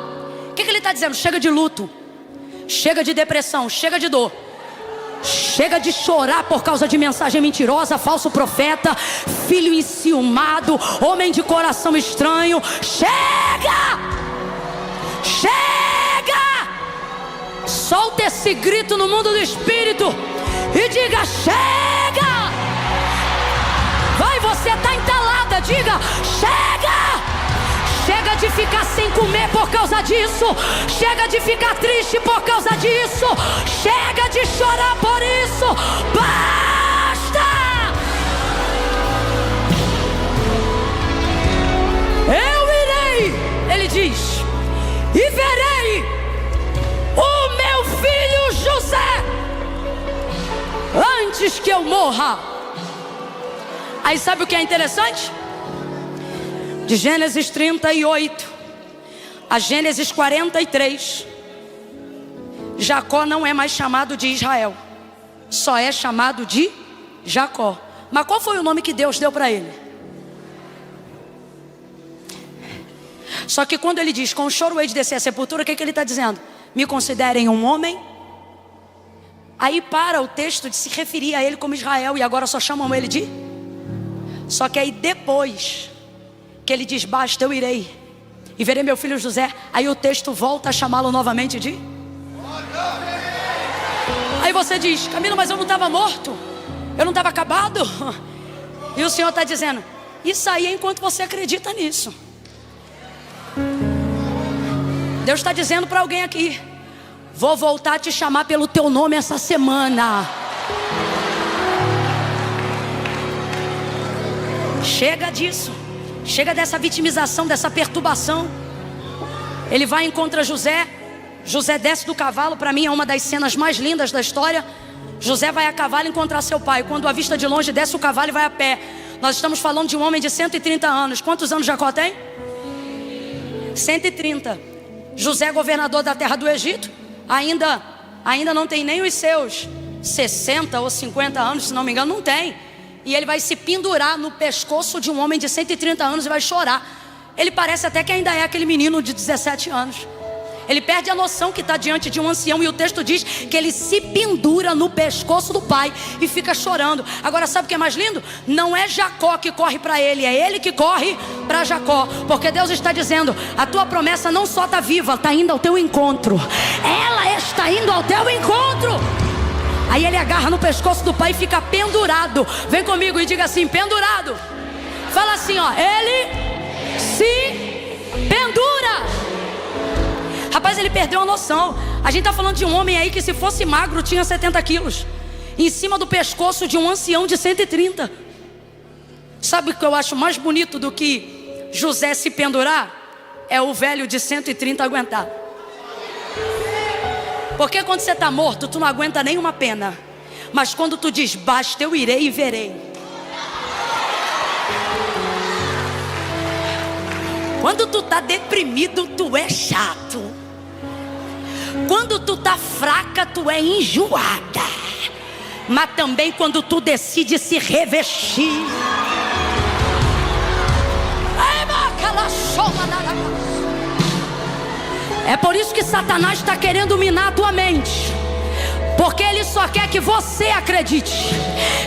O que ele está dizendo? Chega de luto, chega de depressão, chega de dor, chega de chorar por causa de mensagem mentirosa, falso profeta, filho enciumado, homem de coração estranho. Chega! Chega! Solta esse grito no mundo do espírito e diga: chega! Vai, você está entalada, diga: chega! Chega de ficar sem comer por causa disso. Chega de ficar triste por causa disso. Chega de chorar por isso. Basta! Eu irei, ele diz, e verei o meu filho José antes que eu morra. Aí sabe o que é interessante? De Gênesis 38 a Gênesis 43, Jacó não é mais chamado de Israel, só é chamado de Jacó. Mas qual foi o nome que Deus deu para ele? Só que quando ele diz: com choro hei de descer à sepultura, o que ele está dizendo? Me considerem um homem. Aí para o texto de se referir a ele como Israel, e agora só chamam ele de. Só que aí depois que ele diz: basta, eu irei e verei meu filho José, aí o texto volta a chamá-lo novamente de. Aí você diz: Camila, mas eu não estava morto, eu não estava acabado. E o Senhor está dizendo: isso aí é enquanto você acredita nisso. Deus está dizendo para alguém aqui: vou voltar a te chamar pelo teu nome essa semana. Chega disso. Chega dessa vitimização, dessa perturbação. Ele vai e encontra José. José desce do cavalo. Para mim é uma das cenas mais lindas da história. José vai a cavalo encontrar seu pai. Quando avista de longe, desce o cavalo e vai a pé. Nós estamos falando de um homem de 130 anos. Quantos anos Jacó tem? 130. José, governador da terra do Egito, ainda não tem nem os seus 60 ou 50 anos, se não me engano, não tem. E ele vai se pendurar no pescoço de um homem de 130 anos e vai chorar. Ele parece até que ainda é aquele menino de 17 anos. Ele perde a noção que está diante de um ancião. E o texto diz que ele se pendura no pescoço do pai e fica chorando. Agora sabe o que é mais lindo? Não é Jacó que corre para ele, é ele que corre para Jacó. Porque Deus está dizendo: a tua promessa não só está viva, está indo ao teu encontro. Ela está indo ao teu encontro. Aí ele agarra no pescoço do pai e fica pendurado. Vem comigo e diga assim: pendurado. Fala assim, ó: ele se pendura. Rapaz, ele perdeu a noção. A gente está falando de um homem aí que, se fosse magro, tinha 70 quilos, em cima do pescoço de um ancião de 130. Sabe o que eu acho mais bonito do que José se pendurar? É o velho de 130 aguentar. Porque quando você está morto, tu não aguenta nenhuma pena. Mas quando tu diz: basta, eu irei e verei. Quando tu está deprimido, tu é chato. Quando tu está fraca, tu é enjoada. Mas também quando tu decide se revestir. É por isso que Satanás está querendo minar a tua mente. Porque ele só quer que você acredite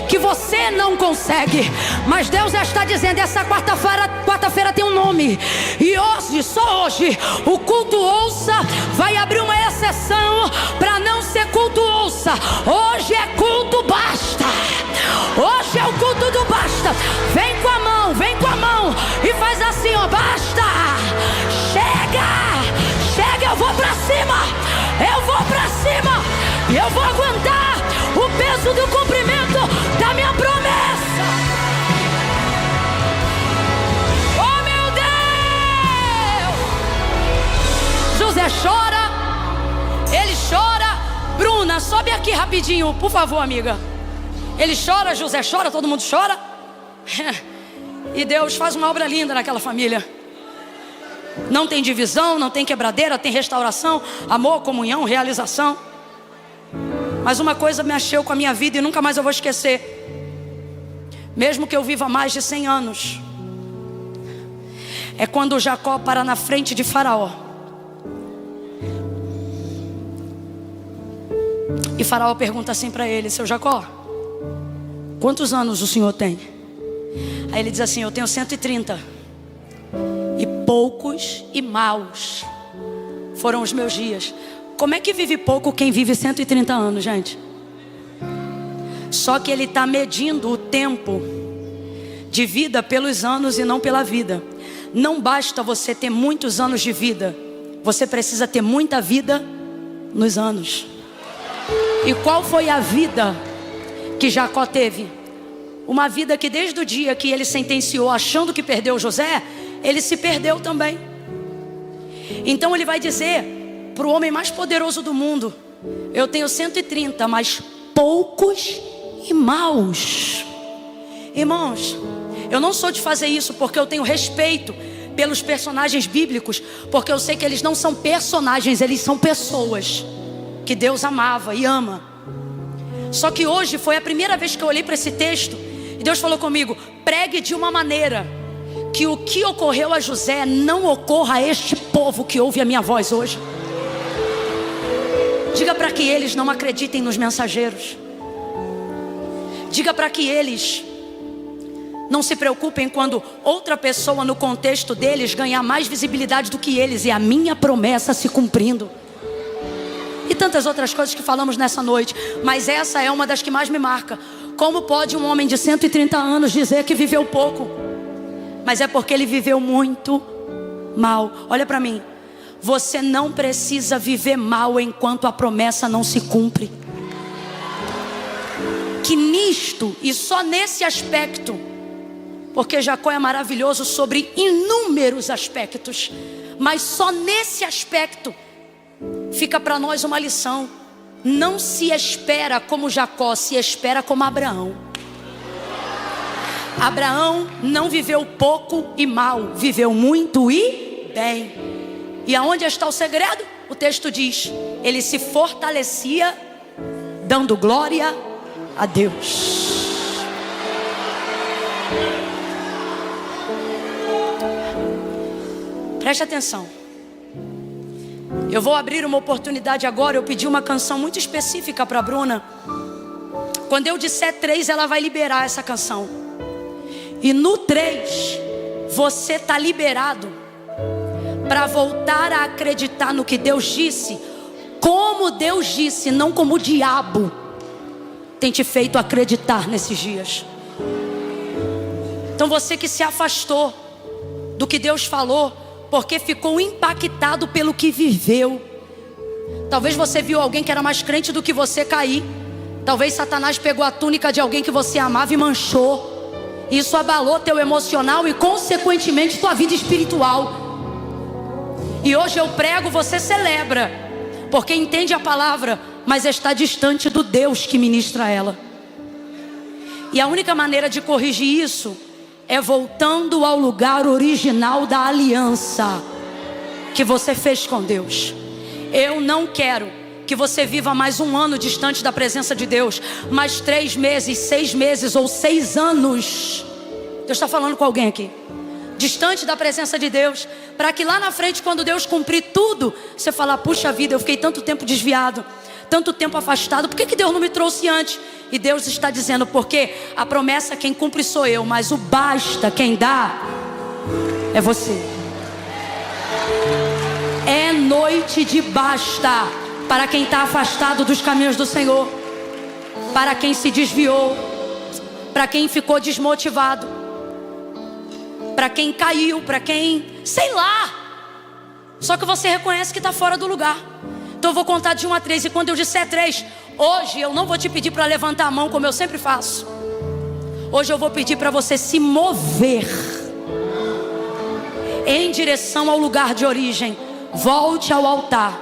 que você não consegue. Mas Deus já está dizendo: essa quarta-feira tem um nome. E hoje, só hoje, o culto ouça vai abrir uma exceção para não ser culto ouça. Hoje é culto basta. Hoje é o culto do basta. Vem com a mão e faz assim, ó: basta. Chega. Eu vou pra cima. E eu vou aguentar o peso do cumprimento da minha promessa. Oh, meu Deus! José chora. Ele chora. Bruna, sobe aqui rapidinho, por favor, amiga. Ele chora, José chora, todo mundo chora. E Deus faz uma obra linda naquela família. Não tem divisão, não tem quebradeira, tem restauração, amor, comunhão, realização. Mas uma coisa mexeu com a minha vida e nunca mais eu vou esquecer. Mesmo que eu viva mais de 100 anos, é quando Jacó para na frente de Faraó. E Faraó pergunta assim para ele: seu Jacó, quantos anos o senhor tem? Aí ele diz assim: eu tenho 130. E poucos e maus foram os meus dias. Como é que vive pouco quem vive 130 anos, gente? Só que ele está medindo o tempo de vida pelos anos e não pela vida. Não basta você ter muitos anos de vida, você precisa ter muita vida nos anos. E qual foi a vida que Jacó teve? Uma vida que desde o dia que ele sentenciou achando que perdeu José, ele se perdeu também. Então ele vai dizer para o homem mais poderoso do mundo: eu tenho 130, mas poucos e maus. Irmãos, eu não sou de fazer isso porque eu tenho respeito pelos personagens bíblicos, porque eu sei que eles não são personagens, eles são pessoas que Deus amava e ama. Só que hoje foi a primeira vez que eu olhei para esse texto e Deus falou comigo: pregue de uma maneira que o que ocorreu a José não ocorra a este povo que ouve a minha voz hoje. Diga para que eles não acreditem nos mensageiros. Diga para que eles não se preocupem quando outra pessoa no contexto deles ganhar mais visibilidade do que eles e a minha promessa se cumprindo. E tantas outras coisas que falamos nessa noite, mas essa é uma das que mais me marca. Como pode um homem de 130 anos dizer que viveu pouco? Mas é porque ele viveu muito mal. Olha para mim. Você não precisa viver mal enquanto a promessa não se cumpre. Que nisto, e só nesse aspecto, porque Jacó é maravilhoso sobre inúmeros aspectos, mas só nesse aspecto fica para nós uma lição. Não se espera como Jacó, se espera como Abraão. Abraão não viveu pouco e mal, viveu muito e bem. E aonde está o segredo? O texto diz: ele se fortalecia dando glória a Deus. Preste atenção. Eu vou abrir uma oportunidade agora. Eu pedi uma canção muito específica para a Bruna. Quando eu disser 3, ela vai liberar essa canção. E no 3, você está liberado para voltar a acreditar no que Deus disse, como Deus disse, não como o diabo tem te feito acreditar nesses dias. Então você que se afastou do que Deus falou, porque ficou impactado pelo que viveu. Talvez você viu alguém que era mais crente do que você cair. Talvez Satanás pegou a túnica de alguém que você amava e manchou. Isso abalou teu emocional e consequentemente tua vida espiritual. E hoje eu prego, você celebra, porque entende a palavra, mas está distante do Deus que ministra ela. E a única maneira de corrigir isso é voltando ao lugar original da aliança que você fez com Deus. Eu não quero que você viva mais um ano distante da presença de Deus, mais 3 meses, 6 meses ou 6 anos. Deus está falando com alguém aqui, distante da presença de Deus, para que lá na frente, quando Deus cumprir tudo, você falar: puxa vida, eu fiquei tanto tempo desviado, tanto tempo afastado, por que Deus não me trouxe antes? E Deus está dizendo: porque a promessa quem cumpre sou eu, mas o basta quem dá é você. É noite de basta para quem está afastado dos caminhos do Senhor, para quem se desviou, para quem ficou desmotivado, para quem caiu, para quem, sei lá. Só que você reconhece que está fora do lugar. Então eu vou contar de 1 a 3. E quando eu disser 3, hoje eu não vou te pedir para levantar a mão como eu sempre faço. Hoje eu vou pedir para você se mover em direção ao lugar de origem. Volte ao altar,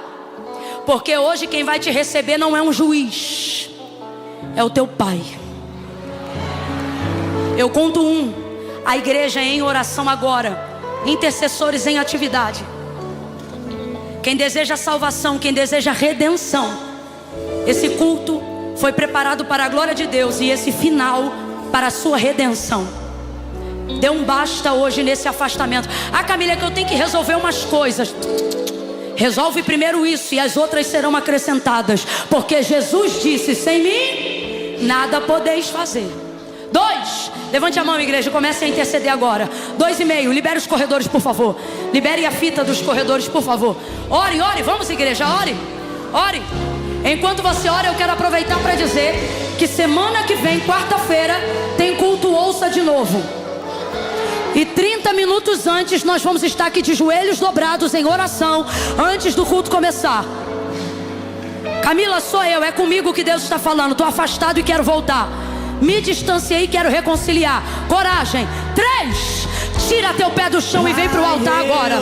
porque hoje quem vai te receber não é um juiz, é o teu pai. Eu conto 1, a igreja em oração agora, intercessores em atividade. Quem deseja salvação, quem deseja redenção, esse culto foi preparado para a glória de Deus e esse final para a sua redenção. Dê um basta hoje nesse afastamento. Ah, Camila, é que eu tenho que resolver umas coisas. Resolve primeiro isso e as outras serão acrescentadas, porque Jesus disse: sem mim nada podeis fazer. 2, levante a mão, igreja, comece a interceder agora. 2,5, libere os corredores, por favor. Libere a fita dos corredores, por favor. Ore, ore, vamos, igreja, ore. Ore. Enquanto você ora, eu quero aproveitar para dizer que semana que vem, quarta-feira, tem culto Ouça de Novo. E 30 minutos antes nós vamos estar aqui de joelhos dobrados em oração, antes do culto começar. Camila, sou eu, é comigo que Deus está falando. Estou afastado e quero voltar. Me distanciei e quero reconciliar. Coragem. 3, tira teu pé do chão e vem para o altar agora.